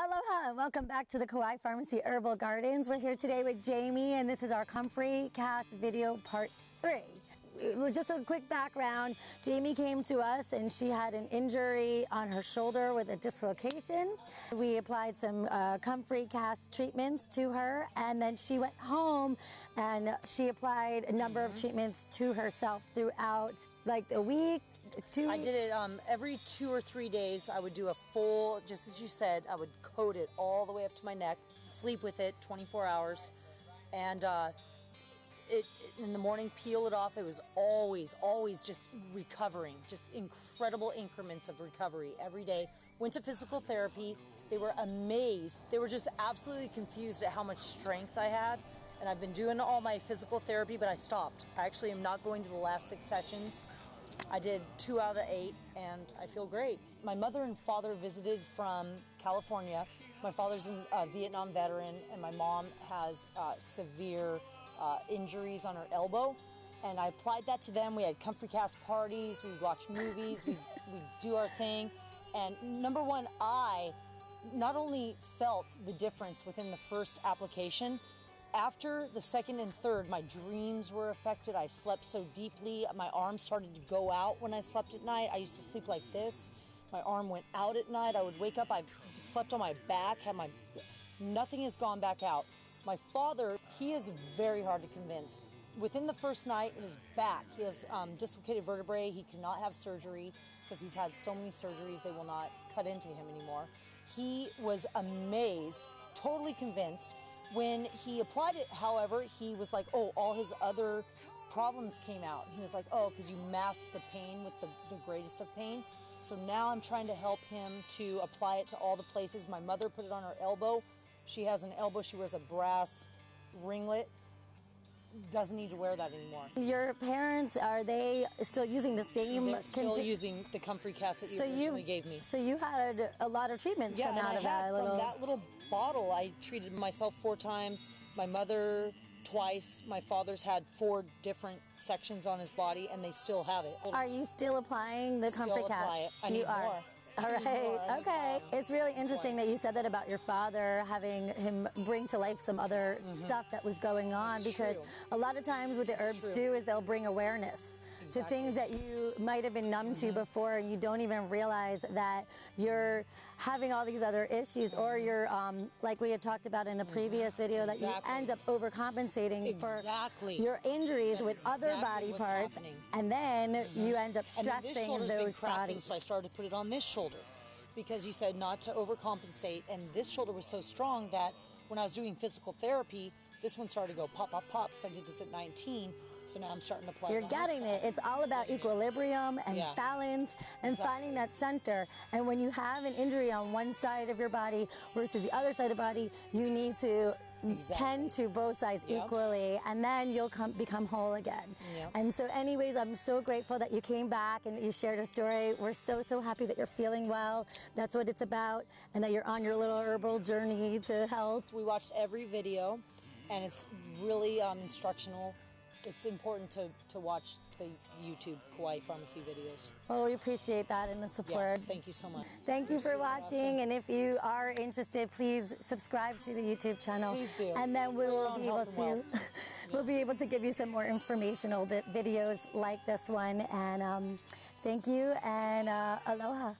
Aloha and welcome back to the Kauai Pharmacy Herbal Gardens. We're here today with Jamie and this is our Comfrey Cast video part 3. Just a quick background, Jamie came to us and she had an injury on her shoulder with a dislocation. We applied some Comfrey Cast treatments to her and then she went home and she applied a number of treatments to herself throughout like the week. I did it every 2 or 3 days. I would do a full, just as you said, I would coat it all the way up to my neck, sleep with it 24 hours, and in the morning peel it off. It was always just recovering, just incredible increments of recovery every day. Went to physical therapy. They were amazed. They were just absolutely confused at how much strength I had. And I've been doing all my physical therapy, but I stopped. I actually am not going to the last 6 sessions. I did 2 out of the 8 and I feel great. My mother and father visited from California. My father's a Vietnam veteran and my mom has severe injuries on her elbow. And I applied that to them. We had Comfrey Cast parties, we'd watch movies, we'd do our thing. And number one, I not only felt the difference within the first application, after the second and third, my dreams were affected. I slept so deeply. My arm started to go out when I slept at night. I used to sleep like this. My arm went out at night. I would wake up, I slept on my back, nothing has gone back out. My father, he is very hard to convince. Within the first night, his back, he has dislocated vertebrae. He cannot have surgery because he's had so many surgeries, they will not cut into him anymore. He was amazed, totally convinced. When he applied it, however, he was like, oh, all his other problems came out. He was like, oh, because you masked the pain with the greatest of pain. So now I'm trying to help him to apply it to all the places. My mother put it on her elbow. She has an elbow. She wears a brass ringlet. Doesn't need to wear that anymore. Your parents, are they still using the same? They're still using the Comfrey Cast that you originally gave me. So you had a lot of treatments come out of that. From that little bottle, I treated myself 4 times, my mother twice, my father's had 4 different sections on his body, and they still have it. Are you still applying the Comfrey Cast? I need more. All right, okay. It's really interesting that you said that about your father, having him bring to life some other stuff that was going on, because a lot of times what the herbs do is they'll bring awareness to things that you might have been numb to before. You don't even realize that you're having all these other issues, or you're, like we had talked about in the previous video, that you end up overcompensating for your injuries with other body parts, and then you end up stressing those bodies. So I started to put it on this shoulder, because you said not to overcompensate, and this shoulder was so strong that when I was doing physical therapy, this one started to go pop, pop, pop, because I did this at 19, so now I'm starting to apply it. You're getting it. It's all about equilibrium and balance and finding that center. And when you have an injury on one side of your body versus the other side of the body, you need to tend to both sides equally, and then you'll become whole again. And so anyways, I'm so grateful that you came back and that you shared a story. We're so happy that you're feeling well. That's what it's about, and that you're on your little herbal journey to health. We watched every video, and it's really instructional. It's important to watch the YouTube Kauai Pharmacy videos. Well, we appreciate that and the support. Yes, thank you so much. Thank you for watching, and if you are interested, please subscribe to the YouTube channel. Please do. And then we will be able to we'll be able to give you some more informational videos like this one. And thank you, and aloha.